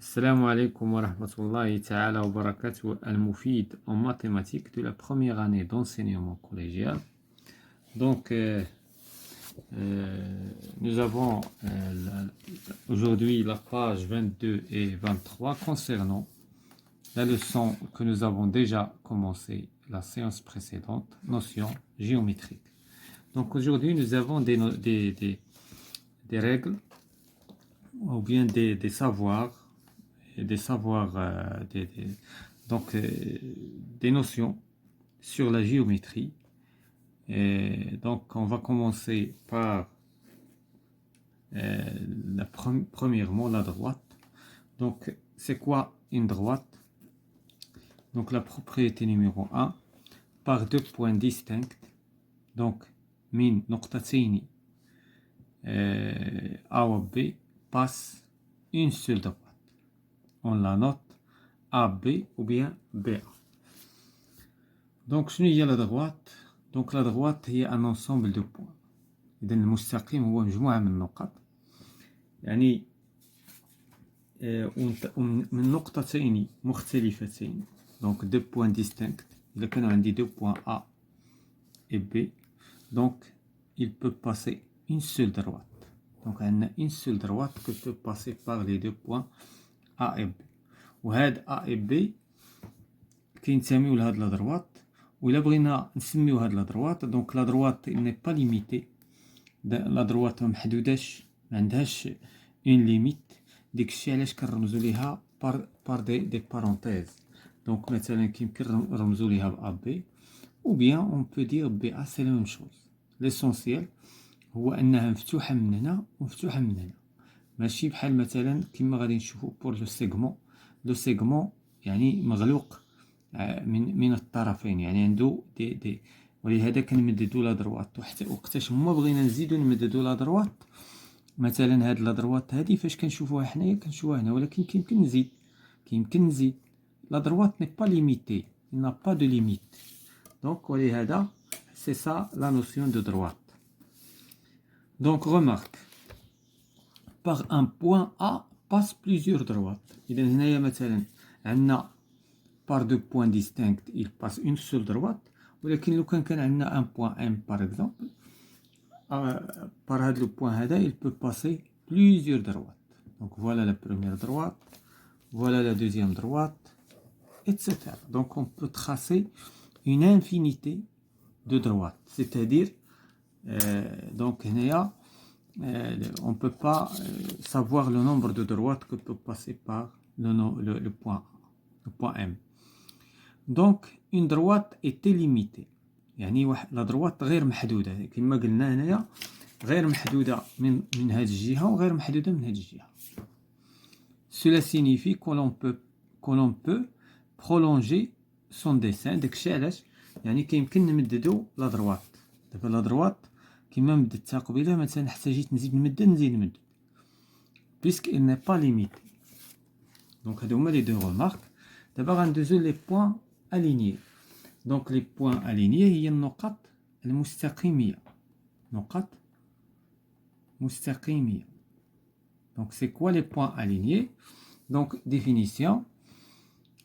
Assalamu alaikum wa rahmatullahi ta'ala wa barakatuh al-Mufid en mathématiques de la première année d'enseignement collégial. Donc, nous avons aujourd'hui la page 22 et 23 concernant la leçon que nous avons déjà commencé la séance précédente, notion géométrique. Donc, aujourd'hui, nous avons des règles ou bien des savoirs donc des notions sur la géométrie. Et donc on va commencer par premièrement la droite. Donc c'est quoi une droite? Donc la propriété numéro 1, par deux points distincts, donc min نقطتين A ou B, passe une seule droite. On la note AB ou bien BA. Donc, شنو هي la droite? Donc, la droite هي un ensemble de points. إذن المستقيم هو مجموعة من النقط. يعني من نقطتين مختلفتين. Donc, deux points distincts. إذا كانوا عندي deux points A et B. Donc, il peut passer une seule droite. Donc, on a une seule droite que peut passer par les deux points A et B. وهاد A et B كينتميو لهاد لا دروات. وإلا بغينا نسميو هاد لا دروات، دونك لا دروات ني با ليميتي. لا دروات محدوداش، ما عندهاش اون ليميت. داكشي علاش كنرمزو ليها بار دي بارونتيز. دونك مثلا كيمكن نرمزو ليها ب بي او بيان اون بو دير بي ا. سي لا ميم شوز. ليسونسيال هو انها مفتوحه من هنا ومفتوحه من هنا، ماشي بحال مثلا كما غادي نشوفو بور لو سيغمون. لو سيغمون يعني مغلوق من الطرفين، يعني عنده دي ولهذا كنمددو لا دروات. وحتى وقتاش هما بغينا نزيدو نمددو لا دروات، مثلا هاد لا دروات هادي فاش كنشوفوها حنايا كنشوفوها هنا، ولكن كيمكن نزيد. لا دروات ني با ليميتي، n'a pas de limite. Donc ولهذا c'est ça la notion de droite. Donc remarque, par un point A passe plusieurs droites. إذا هنايا مثلا عندنا par deux points distincts, il passe une seule droite. ولكن لو كان عندنا un point M par exemple, par هذا le point هذا il peut passer plusieurs droites. Donc voilà la première droite, voilà la deuxième droite, etc. Donc on peut tracer une infinité de droites. C'est-à-dire donc هنايا on peut pas savoir le nombre de droites que peut passer par le point M. Donc une droite est illimitée. يعني لا droite غير محدودة كما قلنا هنايا، غير محدودة من هذه الجهة وغير محدودة من هذه الجهة. Cela signifie que l'on peut prolonger son dessin. داكشي علاش يعني كيمكن نمددو لا دروات. دابا لا دروات كما مددتها قبيله، مثلا حتى جيت نزيد نمدد puisque il n'est pas limité. Donc هادو هما لي دو remarques. دابا غندوزو لي بوين alignés. Donc les points alignés هي النقط المستقيمية. نقط مستقيمية. Donc c'est quoi les points alignés? Donc définition,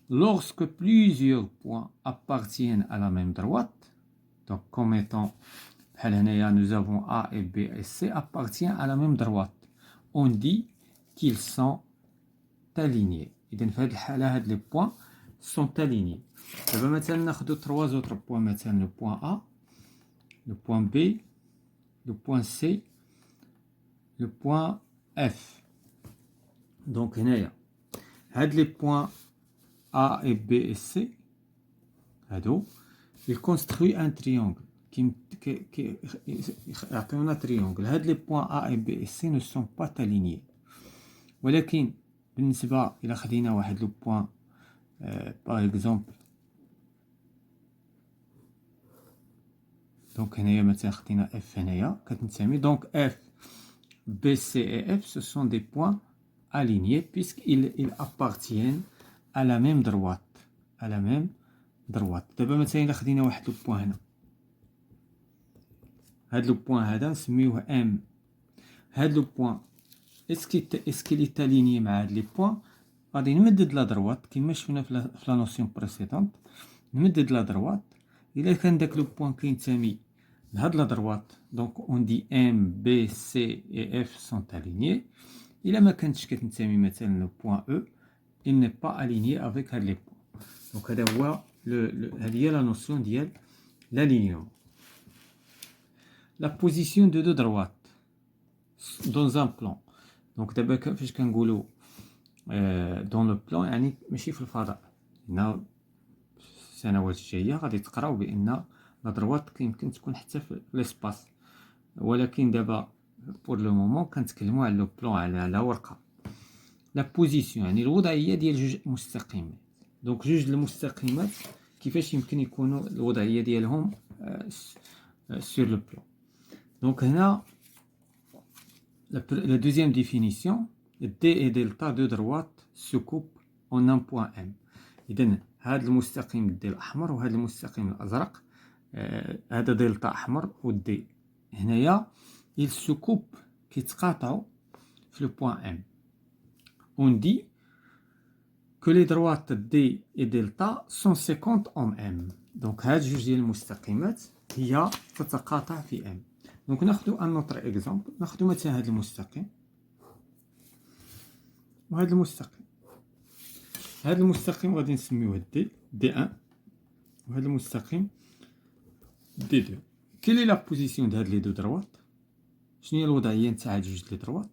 lorsque plusieurs points appartiennent à la même droite, donc comme étant بحال هنايا nous avons A et B et C appartiennent à la même droite, on dit qu'ils sont alignés. إذن في هذه الحالة هاد les points sont alignés. دابا مثلا ناخذ trois autres points، مثلا le point A, le point B, le point C, le point F. Donc هنايا هاد les points A et B et C هادو il construit un triangle qui يعطيونا triangle. هاد les points A et B et C ne sont pas alignés. ولكن بالنسبة إلى خدينا واحد le point par exemple، donc هنايا مثلا خدينا F هنايا كتنتمي. donc F, B, C et F ce sont des points alignés puisqu'ils appartiennent à la même droite. دابا مثلا إلا خدينا واحد لو بوين هنا، هاد لو بوين هذا نسميوه M. هاد لو بوين est-ce qu'il est aligné مع هاد لي بوين؟ غادي نمدد لا دروات كيما شفنا في لا نوسيون بريسيدونت. نمدد لا دروات الا كان داك لو بوين كينتمي لهاد لا دروات دونك اون دي ام بي سي اي اف سون الينيي. الا ما كانتش كتنتمي مثلا لو بوين او il n'est pas aligné avec هاد لي بوين. دونك هذا هو هذه هي لا نوسيون ديال l'alignement. La position de deux droites dans un plan. Donc دابا فاش كنقولوا دون لو بلان يعني ماشي في الفضاء. هنا السنوات الجايه غادي تقراو بان لا دروات يمكن تكون حتى في ليسباس، ولكن دابا بور لو مومون كنتكلموا على لو بلان على ورقه. لا بوزيسيون يعني الوضعيه ديال جوج مستقيمات. دونك جوج المستقيمات كيفاش يمكن يكونوا الوضعيه ديالهم سور لو بلان. دونك هنا la deuxième définition, D et delta de droite se coupent en un point M. إذن هذا المستقيم D الأحمر وهذا المستقيم الأزرق، هذا دلتا أحمر و D هنايا ils se coupent كيتقاطعوا في le point M. On dit que les droites D et delta sont 50 en M. Donc هاد جوج ديال المستقيمات هي تتقاطع في M. دونك ناخدو ان اوتر اكزامبل. ناخدو مثلا هاد المستقيم وهاد المستقيم. هاد المستقيم غادي نسميوه دي 1 وهاد المستقيم دي 2. كيلي لا بوزيسيون د هاد لي دو دروات؟ شنو هي الوضعيه نتاع هاد جوج لي دروات؟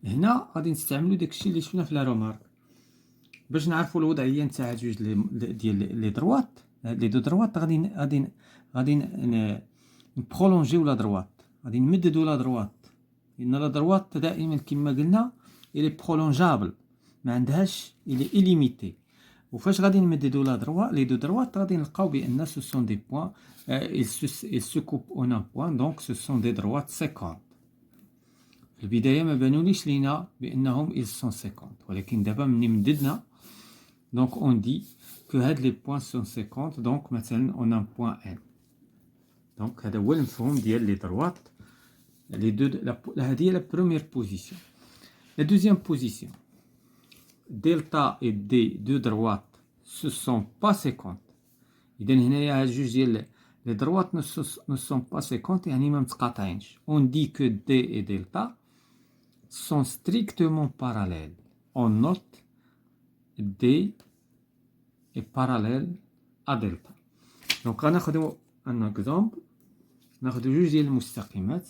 هنا غادي نستعملو داكشي اللي شفنا في لا رومارك باش نعرفو الوضعيه نتاع هاد جوج ديال لي دروات. هاد لي دو دروات غادي نبرولونجيو لا دروات، غادي نمددو لا دروات، لان لا دروات دائما كما قلنا الي برولونجابل ما عندهاش الي إليميتي. وفاش غادي نمددو لا دروات لي دو دروات غادي نلقاو بان سو سون دي بوين ils se coupent en un point donc ce sont des droites 50. في البدايه ما بانوليش لينا بانهم ils sont 50 ولكن دابا ملي مددنا دونك on dit que هاد لي بوين sont 50 دونك مثلا on a un point N. دونك هذا هو المفهوم ديال لي دروات les deux. هذه هي la première position. La deuxième position, delta et D de droite ce sont pas 50. إذا هنايا هاد جوج ديال لي دروات ne sont pas 50 يعني ما متقاطعينش. On dit que D et delta sont strictement parallèles. On note D est parallèle à delta. Donc غناخدو un exemple. ناخدو جوج ديال المستقيمات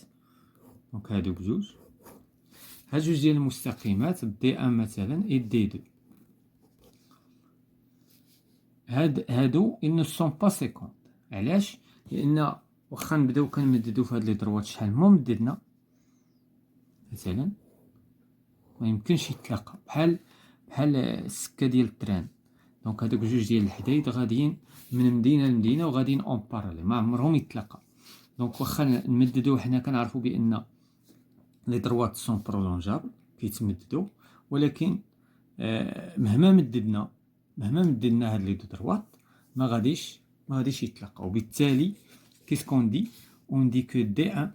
دونك هادو بجوج. هاد جوج ديال المستقيمات دي ان مثلا اي دي دو. هادو ils ne sont pas 50. علاش؟ لان واخا نبداو كنمددو في هاد لي دروات شحال ما مددنا مثلا ما يمكنش يتلاقى بحال السكه ديال التران. دونك هادوك جوج ديال الحدايد غاديين من مدينه لمدينه وغاديين اون باراليل ما عمرهم يتلاقى. دونك واخا نمددو حنا كنعرفو بان لي دروات سون برولونجابل كيتمددو، ولكن مهما مددنا هاد لي دو دروات ما غاديش يتلاقاو. وبالتالي كيسكون دي اون دي كو دي 1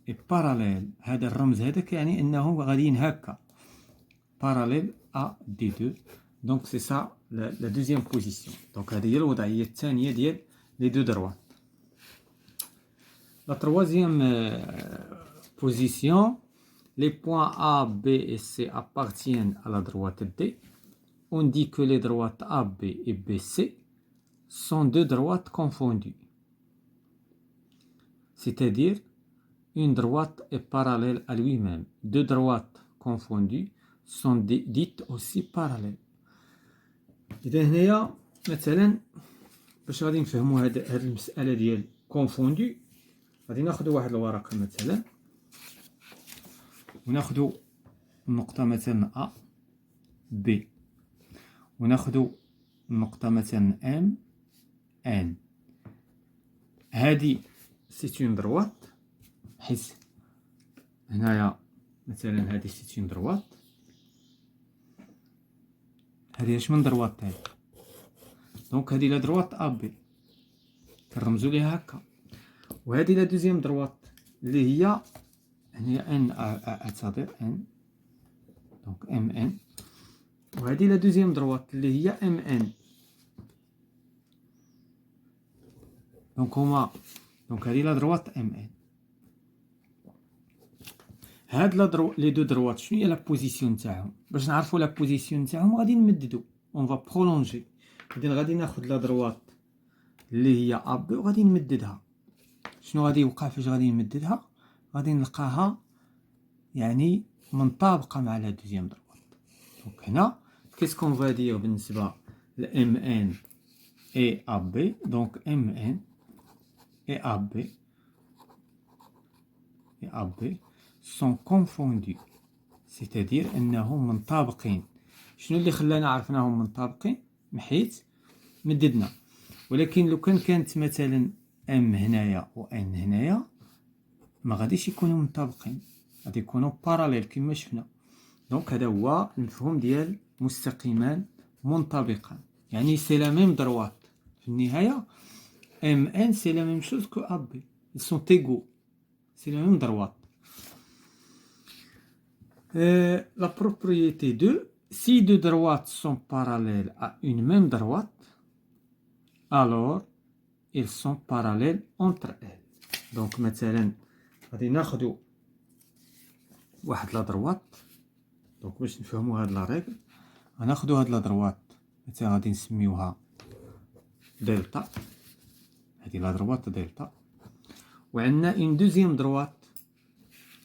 اي باراليل. هذا الرمز هذا كيعني انهم غاديين هكا باراليل ا دي 2. دونك سي سا لا دوزيام بوزيسيون. دونك هذه هي الوضعيه الثانيه ديال لي دو دروات. La troisième position, les points A, B et C appartiennent à la droite D. On dit que les droites AB et BC sont deux droites confondues. C'est-à-dire, une droite est parallèle à lui-même. Deux droites confondues sont dites aussi parallèles. إذا هنايا مثلا باش غادي نفهموا هاد المسألة ديال confondu غادي ناخدو واحد الورقة مثلا وناخدو النقطة مثلا A B وناخدو النقطة مثلا M N. هادي سيت اون دروات حيت هنايا مثلا هادي سيت اون دروات. هادي اش من دروات هادي؟ دونك هادي لا دروات A B كنرمزو ليها هكا. وهذه لا دوزيام دروات اللي هي ان اعتذر ان دونك ام ان وهذه لا دوزيام دروات اللي هي ام ان. دونك هما دونك هذه لا دروات ام ان. هاد لي دو دروات شنو هي لا بوزيسيون تاعهم؟ باش نعرفوا لا بوزيسيون تاعهم غادي نمددو، اون فا برولونجي. غادي ناخذ لا دروات اللي هي ا بي وغادي نمددها. شنو غادي يوقع فاش غادي نمددها؟ غادي نلقاها يعني منطابقه مع لا دوزيام دروات. دونك هنا كيسكون فا دير بالنسبه لام ان اي ا بي. دونك ام ان اي ا بي sont confondus، c'est-à-dire انهم منطابقين. شنو اللي خلانا عرفناهم منطابقين؟ حيت مددنا. ولكن لو كانت مثلا ام هنايا و ان هنايا ما غاديش يكونوا منطابقين، غادي يكونوا باراليل كما شفنا. دونك هذا هو المفهوم ديال مستقيمان منطبقان، يعني سي لا ميم دروات. في النهايه ام ان سي لا ميم شوز كو ا بي، ils sont égaux، c'est la même droite. La propriété 2, si deux droites sont parallèles à une même droite, alors ils sont parallèles entre elles. Donc مثلا غادي ناخدو واحد لا دروات. دونك باش نفهمو هاد لا ريغل غناخدو هاد لا دروات مثلا غادي نسميوها دلتا. هادي لا دروات دلتا. وعندنا une deuxième droite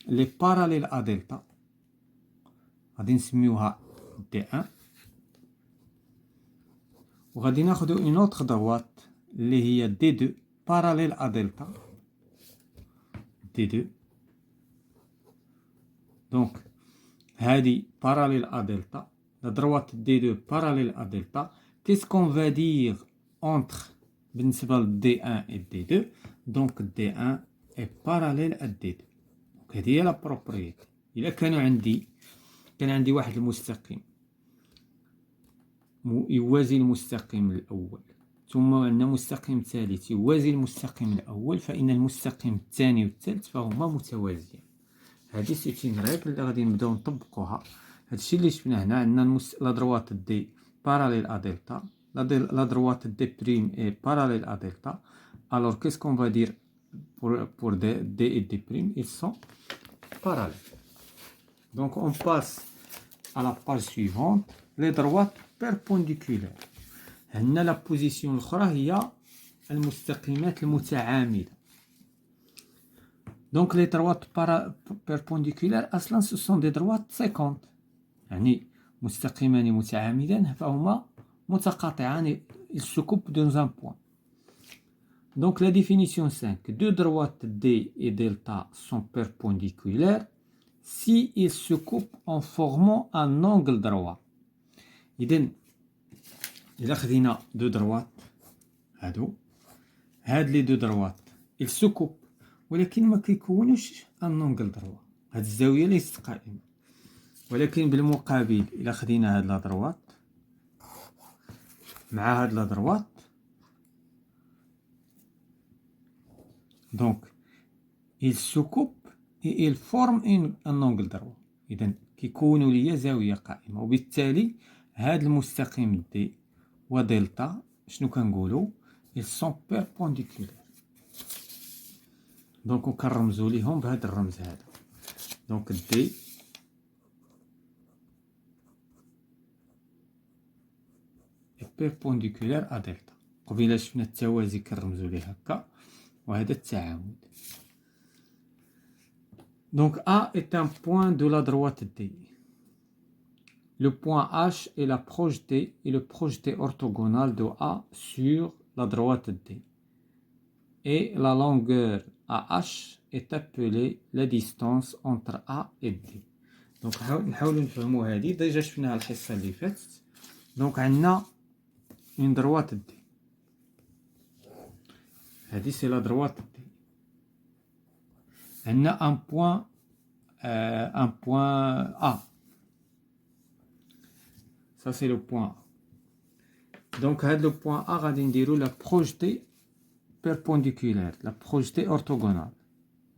اللي باراليل ا دلتا غادي نسميوها دي ان. وغادي ناخدو اون اوتر دروات اللي هي دي دو باراليل ا دلتا دي دو. دونك هادي باراليل ا دلتا، لا دروات دي دو باراليل ا دلتا. كيسكون فا دير اونتر بالنسبه لدي ان اي دي دو؟ دونك دي ان اي باراليل ا دي دو. دونك هادي هي لا بروبريتي. الا كان عندي واحد المستقيم يوازي المستقيم الأول، ثم عندنا مستقيم ثالث يوازي المستقيم الأول، فإن المستقيم الثاني والثالث فهما متوازيان. هذه سيتين ريغل اللي غادي نبداو نطبقوها. هادشي اللي شفنا هنا عندنا لا دروات دي باراليل ا دلتا، لا دروات دي بريم اي باراليل ا دلتا. alors qu'est-ce qu'on va dire pour d et d prime? Ils sont parallèles. Donc on passe à la page suivante. les droites perpendiculaires. هنا لا بوزيسيون الاخرى هي المستقيمات المتعامده. دونك لي droites perpendiculaires اصلا ce sont des droites séquentes، يعني مستقيمان متعامدان فهما متقاطعان. ils se coupent dans un point. Donc la définition 5, deux droites D et delta sont perpendiculaires si ils se coupent en formant un angle droit. إذن إلا خدينا دو دروات هاد لي دو دروات ils se coupent ولكن ما كيكونوش ان انجل دروا، هاد الزاوية ليست قائمة. ولكن بالمقابل إلا خدينا هاد لا دروات مع هاد لا دروات دونك ils se coupent et ils forment un angle droit. إذن كيكونوا ليا زاوية قائمة، وبالتالي هاد المستقيم دي ودلتا شنو كنقولو؟ ils sont perpendiculaires. دونك كنرمزو ليهم بهاد الرمز هذا. دونك دي perpendiculaire à delta. قبيله شفنا التوازي كنرمزو ليه هكا، وهذا التعامد. Donc A est un point de la droite D. Le point H est le projeté orthogonal de A sur la droite D. Et la longueur AH est appelée la distance entre A et D. Donc نحاولوا نفهموا هذه ديجا شفناها الحصة اللي فاتت. Donc عندنا une droite D. هذه c'est la droite D. عندنا un point A. Ça c'est le point A. Donc هذا le point A غادي نديرو la projetée perpendiculaire، la projetée orthogonale.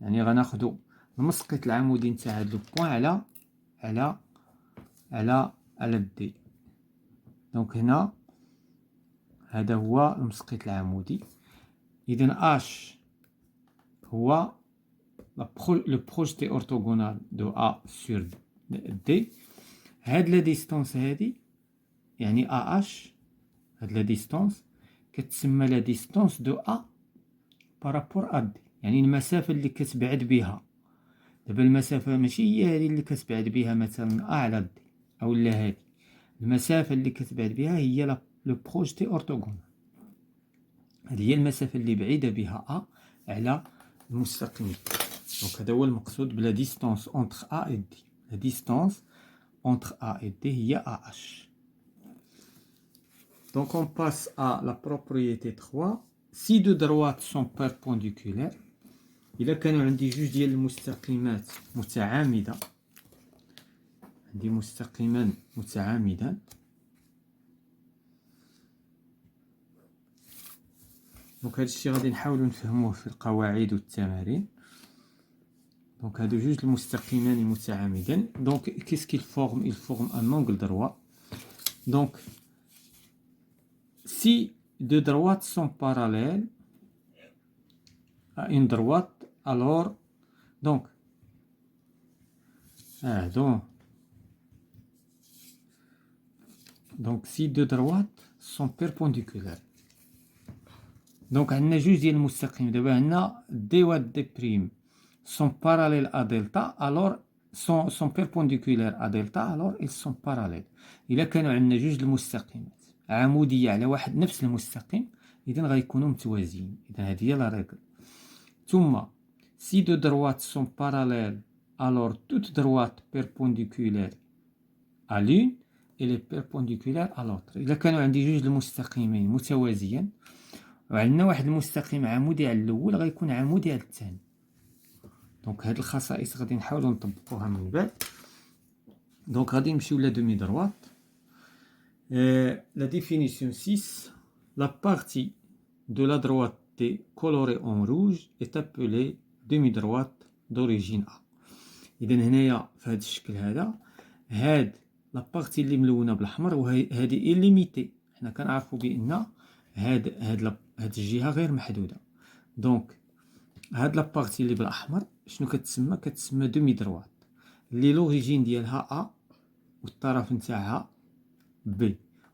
يعني غناخدو المسقط العمودي نتاع هاد لو بوين على الدي. دونك هنا هذا هو المسقط العمودي. إذا H هو le projeté orthogonal de A sur D. هاد لا ديستونس هادي يعني AH، هاد لا ديستونس كتسمى لا ديستونس دو A بارابور A D، يعني المسافة اللي كتبعد بها. دابا المسافة ماشي هي هادي اللي كتبعد بها مثلا A على D أولا هادي، المسافة اللي كتبعد بها هي لو بروجتي أورتوغونال. هذه هي المسافة اللي بعيدة بها A على المستقيم. دونك هذا هو المقصود بلا ديستونس أونتر A et D. لا ديستونس أونتر A et D هي AH. Donc on passe à la propriété 3. Si deux droites sont perpendiculaires، إلا كانوا عندي جوج ديال المستقيمات متعامدة، عندي مستقيمان متعامدان، دونك هاد الشيء غادي نحاولو نفهموه في القواعد والتمارين. دونك هادو جوج المستقيمان متعامدان، دونك كيس كيل فورم؟ il forme un angle droit. Donc si deux droites sont parallèles à une droite, alors donc si deux droites sont perpendiculaires. دونك عندنا جوج ديال المستقيم. دابا عندنا دي و دي بريم sont parallèles à delta, alors sont perpendiculaires à delta, alors ils sont parallèles. إلا كانوا عندنا جوج المستقيمات عمودية على واحد نفس المستقيم، إذا غيكونوا متوازيين. إذا هذه هي لا ريغل. ثم si deux droites sont parallèles, alors toute droite perpendiculaire à l'une elle est perpendiculaire à l'autre. إلا كانوا عندي جوج المستقيمين متوازيين وعندنا واحد المستقيم عمودي على الأول، غيكون عمودي على الثاني. دونك هاد الخصائص غادي نحاولو نطبقوها من بعد. دونك غادي نمشيو لا دومي دروات. La définition 6, la partie de la droite T colorée en rouge est appelée demi-droite d'origine A. إذا هنايا في هذا الشكل هذا، هاد لا بارتي اللي ملونة بالأحمر وهذه إليميتي. حنا كنعرفو بأن هاد الجهة غير محدودة. دونك هاد لا بارتي اللي بالأحمر شنو كتسمى؟ كتسمى دومي دروات، اللي لوريجين ديالها A والطرف نتاعها B،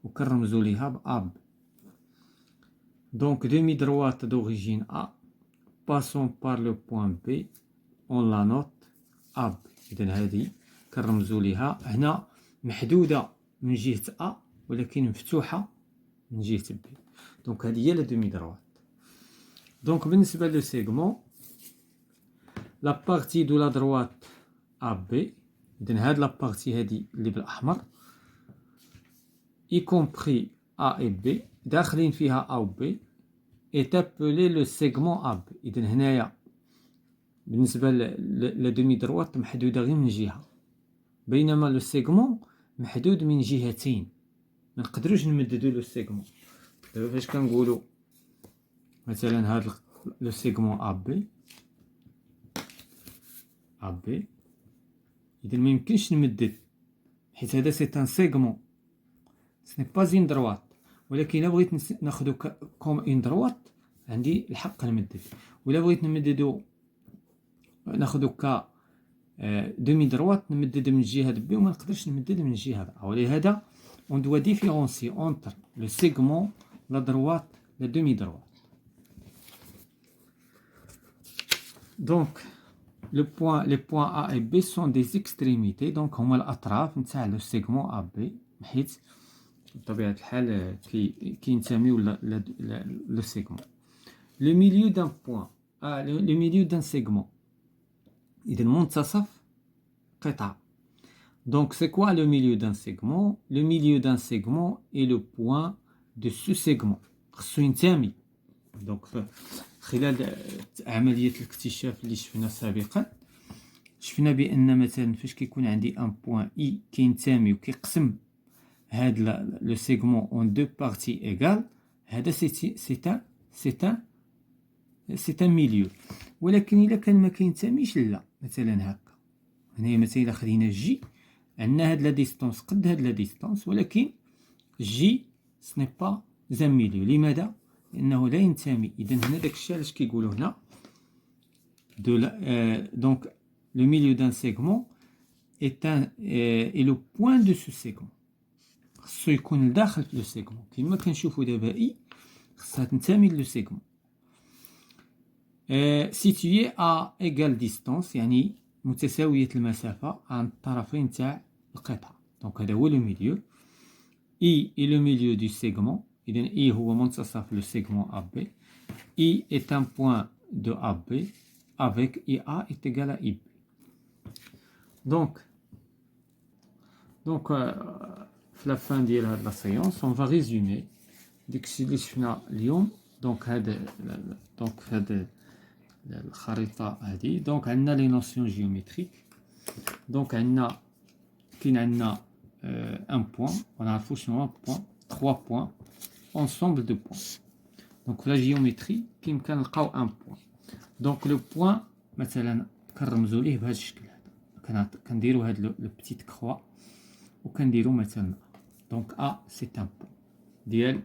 وكنرمزو ليها ب AB. Donc demi droite d'origine A passons par le point B on la note AB. إذن هذه كنرمزو ليها هنا محدودة من جهة A ولكن مفتوحة من جهة B. دونك هذه هي لا دومي دروات. دونك بالنسبة لو سيغمون، لا بارتي دو لا دروات AB، إذن هاد لا بارتي هادي اللي بالأحمر y compris A et B، داخلين فيها A و B، est appelé le segment AB. إذن هنايا بالنسبة لا دومي دروات محدودة غير من جهة، بينما لو سيغمون محدود من جهتين. منقدروش نمددو لو سيغمون. دابا فاش كنقولو مثلا هاد لو سيغمون AB، إذا ميمكنش نمدد حيت هذا سي ان سيغمون، سني با زين دروات. ولكن إلا بغيت ناخدو كوم اون دروات عندي الحق نمدد، وإلا بغيت نمددو ناخدو ك دومي دروات نمدد من الجهة B وما نقدرش نمدد من الجهة A. ولهذا on doit différencier entre le segment, la droite, la demi-droite. Donc les points A et B sont des extrémités، donc هما الأطراف نتاع لو سيغمون AB، حيت بطبيعة الحال كينتميو لو سيغمون. Le milieu d'un point، le milieu d'un segment، إذا منتصف قطعة. Donc c'est quoi le milieu d'un segment? Le milieu d'un segment est le point de ce segment. خصو ينتمي. Donc خلال عملية الاكتشاف اللي شفنا سابقا، شفنا بأن مثلا فاش كيكون عندي ان بوين إي كينتمي وكيقسم هاد لو سيغمون اون دو بارتي ايغال، هذا سي ان ميليو. ولكن الا كان ما كينتميش لا، مثلا هكا هنايا مثلا الا خدينا جي عندنا هاد لا ديستونس قد هاد لا ديستونس، ولكن جي سني با ان ميليو. لماذا؟ لأنه لا ينتمي. إذا هنا داك الشيء علاش كيقولوا هنا دونك لو ميليو دان سيغمون est le point de ce segment. خصو يكون داخل لو سيغمون كيما كنشوفوا دابا اي خصها تنتمي لو سيغمون. situé à égale distance يعني متساوية المسافة عن الطرفين تاع القطعة. دونك هذا هو لو ميليو. I est le milieu du segment. إذن I هو منتصف le segment AB. I est un point de AB avec IA est égal à IB. Donc في la fin ديال هاد la séance on va résumer داكشي اللي شفنا اليوم. دونك في هاد الخريطة هادي دونك عندنا لي نوسيون جيوميتريك. دونك كاين عندنا un point, on a un point, 3 points, ensemble de points. Donc la géométrie, كيما كنلقاو un point. Donc le point مثلا كنرمزوا ليه بهذا الشكل هذا. كنديروا هاد لو بتيت كروا وكنديروا مثلا donc A c'est un point ديال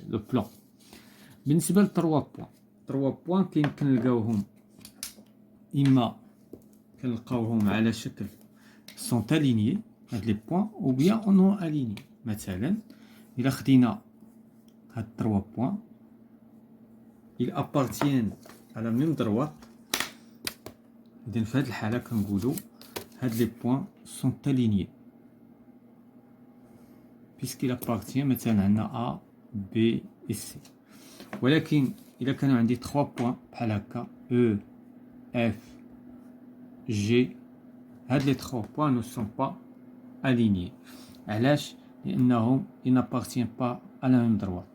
لو بلان. بالنسبة ل 3 بوان كيمكن نلقاوهم إما كنلقاوهم على شكل sont alignés هاد لي بوين ou bien on non alignés. مثلا إلا خدينا هاد 3 بوين ils appartiennent à la même droite. إذن في هاد الحالة كنقولوا هاد لي بوين sont alignés puisqu'il appartient مثلا عندنا A B et C. ولكن إلا كانوا عندي 3 بوين بحال هكا E F G هاد لي 3 بوين ne sont pas alignés. علاش؟ لأنهم ils n'appartiennent pas à la même droite.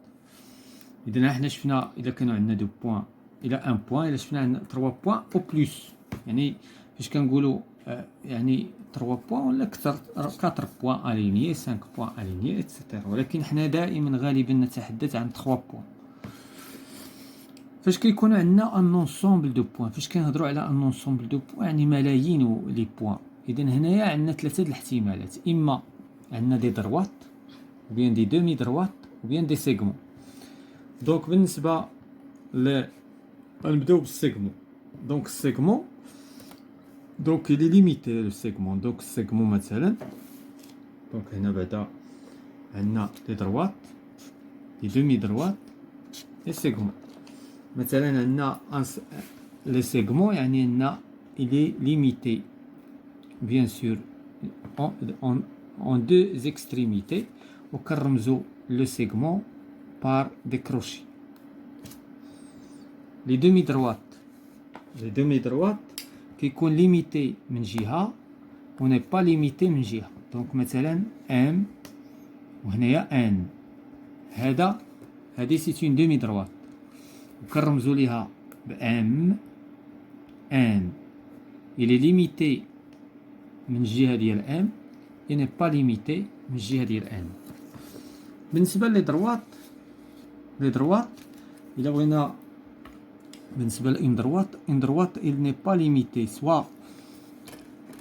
إذا حنا شفنا إلا كانوا عندنا 2 بوين إلى 1 بوين إلا شفنا عندنا 3 بوين أو بلوس يعني فاش كنقولوا يعني 3 بوين ولا أكثر 4 بوين ألينيي 5 بوين ألينيي إتسيتيرا. ولكن حنا دائما غالبا نتحدث عن 3 بوين. فاش كيكون عندنا ان انسومبل دو بوين فاش كنهضروا على ان انسومبل دو بوين يعني ملايين لي بوين. اذا هنايا عندنا 3 الاحتمالات. اما عندنا دي دروات ou bien دي دومي دروات ou bien دي سيغمون. دونك بالنسبه نبداو بالسيغمون. دونك السيغمون دونك il est limité لو سيغمون. دونك السيغمون مثلا دونك هنا بعدا عندنا دي دروات دي دومي دروات دي سيغمون. مثلا عندنا لي سيغمون يعني عندنا il est limité bien sûr en deux extrémités وكنرمزوا لو سيغمون par des crochets. les demi droites كيكون ليميتي من جهه و ني با ليميتي من جهه. دونك مثلا M وهنايا N هادي سي اون demi droite وكنرمزوا ليها ب M N. il est limité من الجهه ديال M et n'est pas limité من الجهه ديال N. بالنسبه لي دروات الا بغينا بالنسبه لإن دروات il n'est pas limité سواء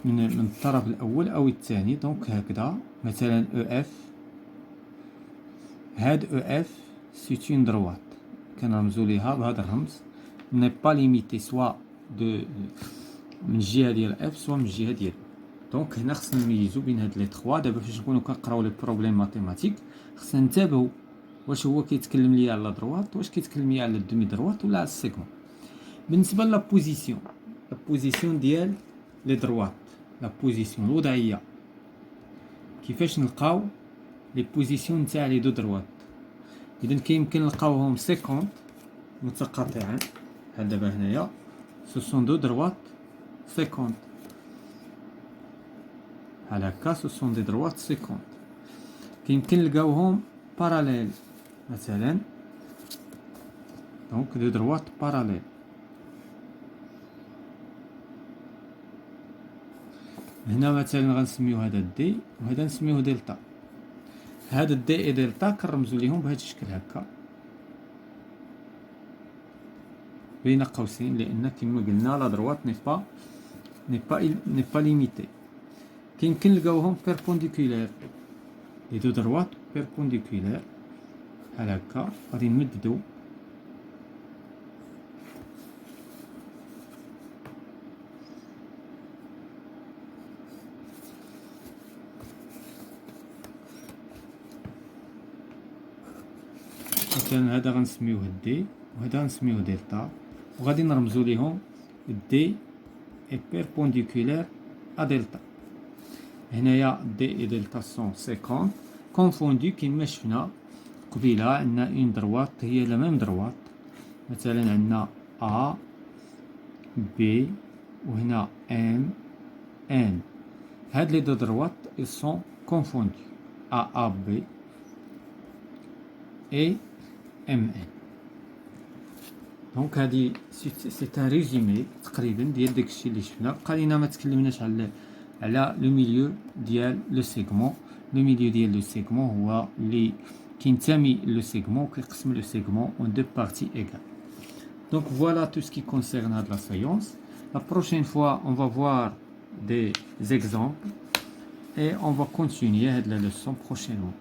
من الطرف الاول او الثاني. دونك هكذا مثلا EF هاد EF سي اون دروات كنرمزوا ليها بهذا الرمز n'est pas limité سواء من الجهه ديال F سواء من الجهه ديال. دونك هنا خصنا نميزو بين هاد لي 3. دابا فاش نكونوا كنقراو لي بروبليم ماتيماتيك خصنا ننتبهوا واش هو كيتكلم ليا على دروات واش كيتكلم ليا على الدومي دروات ولا على السيغمون. بالنسبه لا بوزيسيون ديال لي دروات لا بوزيسيون الوضعيه كيفاش نلقاو لي بوزيسيون تاع لي دو دروات. اذا كيمكن نلقاوهم 50 متقاطعين بحال دابا هنايا سو سون دو دروات 50 بحال هكا سو سون دي دروات 50. كيمكن نلقاوهم باراليل مثلا دونك دو دروات باراليل. هنا مثلا غنسميو هذا دي وهذا نسميوه دلتا. هذا دي اي دلتا كنرمزو ليهم بهذا الشكل هكا بين قوسين لان كما قلنا لا دروات ني با ليميتي. كيمكن نلقاوهم بيربونديكولير لي دو دروات perpendiculaire à la K. غادي نمددو مثلا هذا غنسميوه دي وهذا غنسميوه دلتا وغادي نرمزو ليهم دي est perpendiculaire à delta. هنايا دي et delta sont 50 confondus كيما شفنا قبيله عندنا اون دروات هي لا ميم دروات مثلا عندنا A B وهنا M N هاد لي دو دروات ils sont confondus AAB et MN. دونك هادي سي ان ريزومي تقريبا ديال داكشي اللي شفنا. بقى لينا ما تكلمناش على لو ميليو ديال لو سيغمون. لو ميليو ديال لو سيغمون هو اللي كينتمي لو سيغمون وكيقسم لو سيغمون اون دو بارتي ايغال. Donc voilà tout ce qui concerne la séance. La prochaine fois, on va voir des exemples et on va continuer la leçon prochainement.